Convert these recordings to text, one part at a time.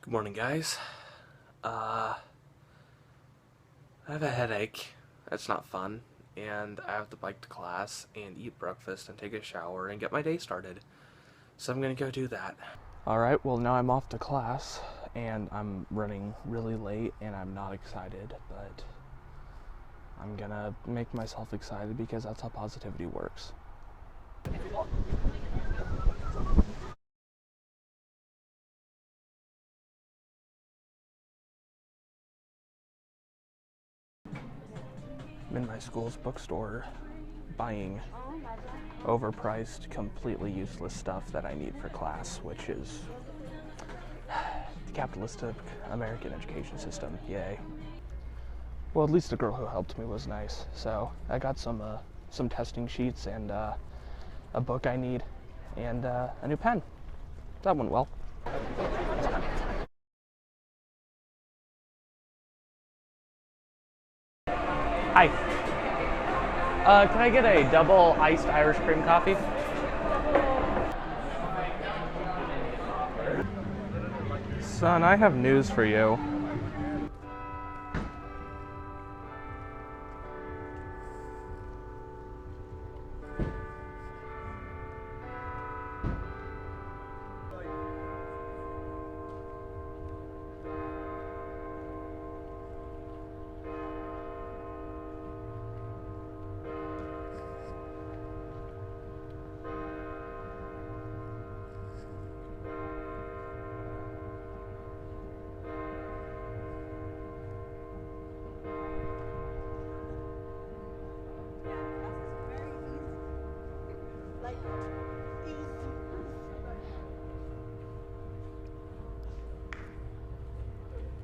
Good morning, guys. I have a headache. That's not fun. And I have to bike to class and eat breakfast and take a shower and get my day started. So I'm gonna go do that. Alright, well now I'm off to class and I'm running really late and I'm not excited, but I'm gonna make myself excited because that's how positivity works. I'm in my school's bookstore buying overpriced, completely useless stuff that I need for class, which is the capitalistic American education system. Yay. Well, at least the girl who helped me was nice. So I got some testing sheets and a book I need and a new pen. That went well. Hi. Can I get a double iced Irish cream coffee? Son, I have news for you.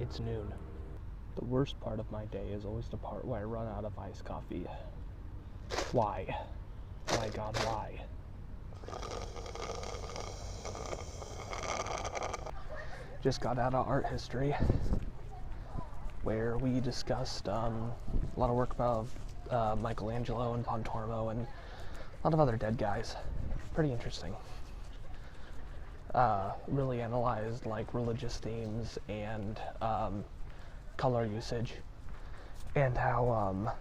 It's noon. The worst part of my day is always the part where I run out of iced coffee. Why? My God, why? Just got out of art history, where we discussed a lot of work about Michelangelo and Pontormo and a lot of other dead guys. Pretty interesting. Really analyzed like religious themes and color usage, and how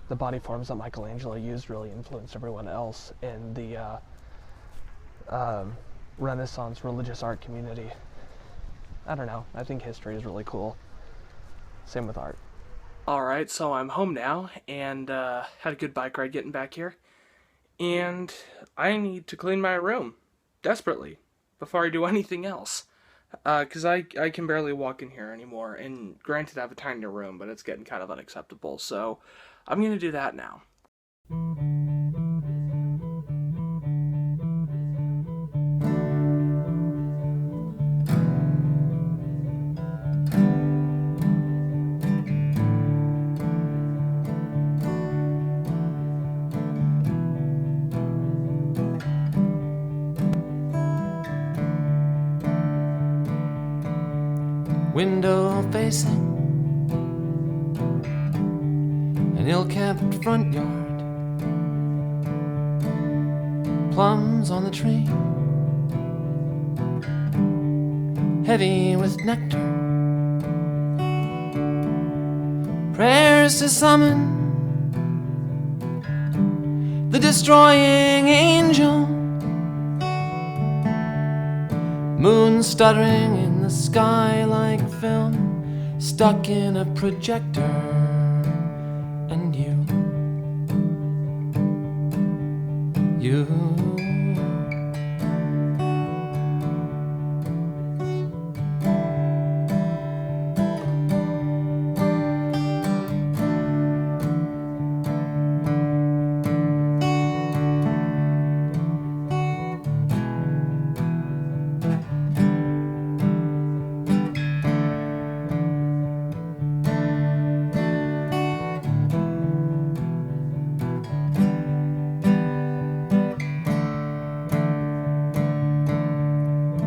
the body forms that Michelangelo used really influenced everyone else in the Renaissance religious art community. I don't know, I think history is really cool. Same with art. Alright, so I'm home now and had a good bike ride getting back here. And I need to clean my room. Desperately. Before I do anything else. Because I can barely walk in here anymore. And granted, I have a tiny room, but it's getting kind of unacceptable. So I'm going to do that now. Window facing an ill-kept front yard, plums on the tree, heavy with nectar, prayers to summon the destroying angel, moon stuttering in the sky like film, stuck in a projector, and you.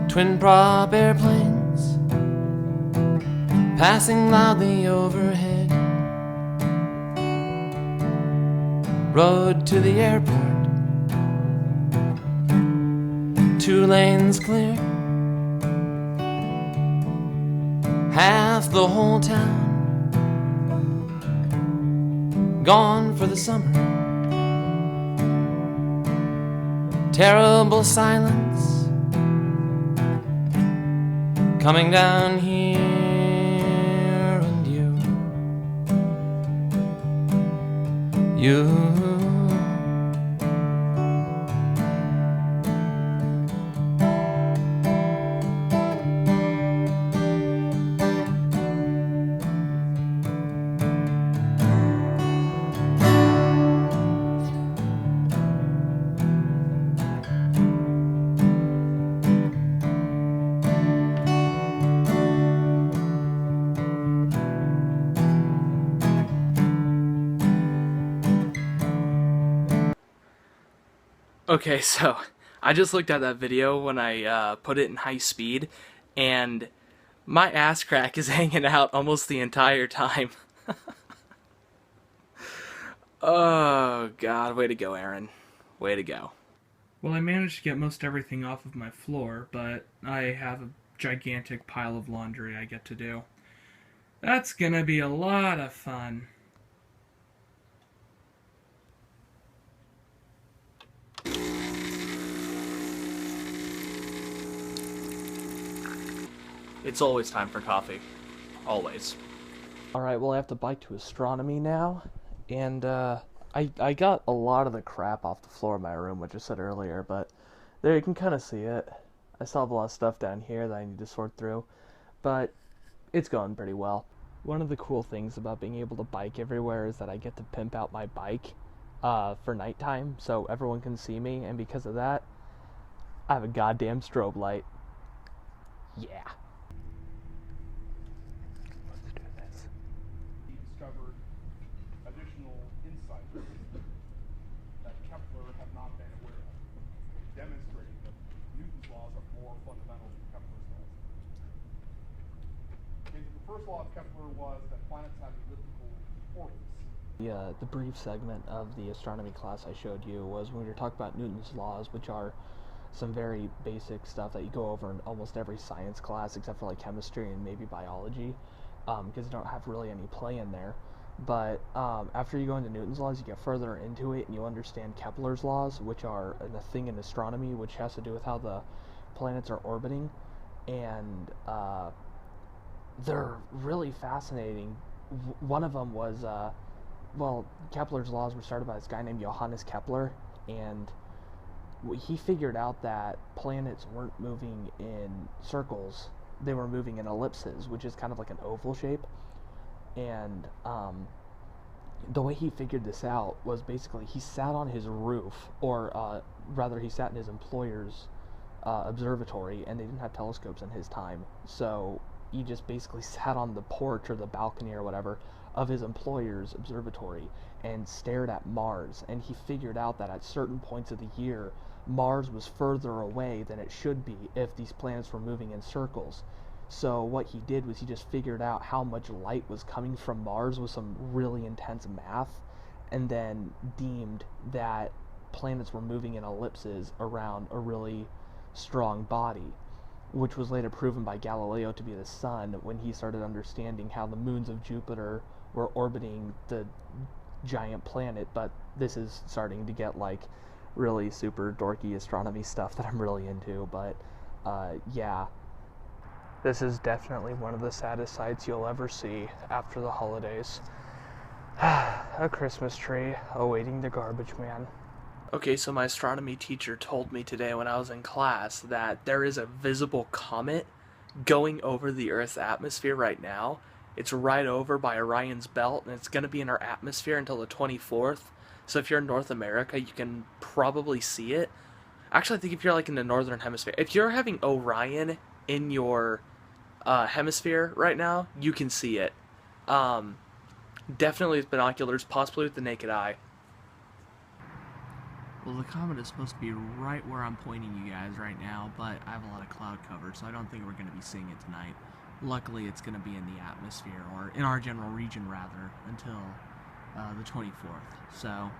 Twin prop airplanes passing loudly overhead, road to the airport, 2 lanes clear, left the whole town, gone for the summer. Terrible silence coming down here, and you. Okay, so I just looked at that video when I put it in high speed, and my ass crack is hanging out almost the entire time. Oh, God, way to go, Aaron. Way to go. Well, I managed to get most everything off of my floor, but I have a gigantic pile of laundry I get to do. That's gonna be a lot of fun. It's always time for coffee. Always. Alright, well I have to bike to astronomy now, and I got a lot of the crap off the floor of my room, which I said earlier, but there you can kind of see it. I still have a lot of stuff down here that I need to sort through, but it's going pretty well. One of the cool things about being able to bike everywhere is that I get to pimp out my bike for nighttime, so everyone can see me, and because of that, I have a goddamn strobe light. Yeah. Discovered additional insights that Kepler had not been aware of, demonstrating that Newton's laws are more fundamental than Kepler's laws. Okay, so the first law of Kepler was that planets have elliptical orbits. The brief segment of the astronomy class I showed you was when we were talking about Newton's laws, which are some very basic stuff that you go over in almost every science class except for like chemistry and maybe biology, because you don't have really any play in there. But after you go into Newton's laws, you get further into it and you understand Kepler's laws, which are a thing in astronomy, which has to do with how the planets are orbiting, and they're really fascinating. One of them was, well, Kepler's laws were started by this guy named Johannes Keppler, and he figured out that planets weren't moving in circles, they were moving in ellipses, which is kind of like an oval shape. And the way he figured this out was basically he sat on his roof, or rather he sat in his employer's observatory, and they didn't have telescopes in his time, so he just basically sat on the porch or the balcony or whatever of his employer's observatory and stared at Mars, and he figured out that at certain points of the year Mars was further away than it should be if these planets were moving in circles. So what he did was he just figured out how much light was coming from Mars with some really intense math, and then deemed that planets were moving in ellipses around a really strong body, which was later proven by Galileo to be the sun when he started understanding how the moons of Jupiter were orbiting the giant planet. But this is starting to get like really super dorky astronomy stuff that I'm really into, but yeah. This is definitely one of the saddest sights you'll ever see after the holidays. A Christmas tree awaiting the garbage man. Okay, so my astronomy teacher told me today when I was in class that there is a visible comet going over the Earth's atmosphere right now. It's right over by Orion's belt, and it's going to be in our atmosphere until the 24th. So if you're in North America, you can probably see it. Actually, I think if you're like in the northern hemisphere, if you're having Orion in your hemisphere right now, you can see it. Definitely with binoculars, possibly with the naked eye. Well, the comet is supposed to be right where I'm pointing you guys right now, but I have a lot of cloud cover, so I don't think we're going to be seeing it tonight. Luckily, it's going to be in the atmosphere, or in our general region, rather, until the 24th. So,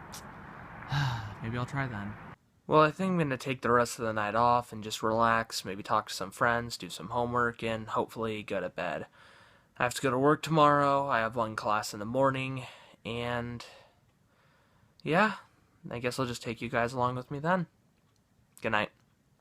maybe I'll try then. Well, I think I'm going to take the rest of the night off and just relax, maybe talk to some friends, do some homework, and hopefully go to bed. I have to go to work tomorrow. I have one class in the morning. And yeah, I guess I'll just take you guys along with me then. Good night.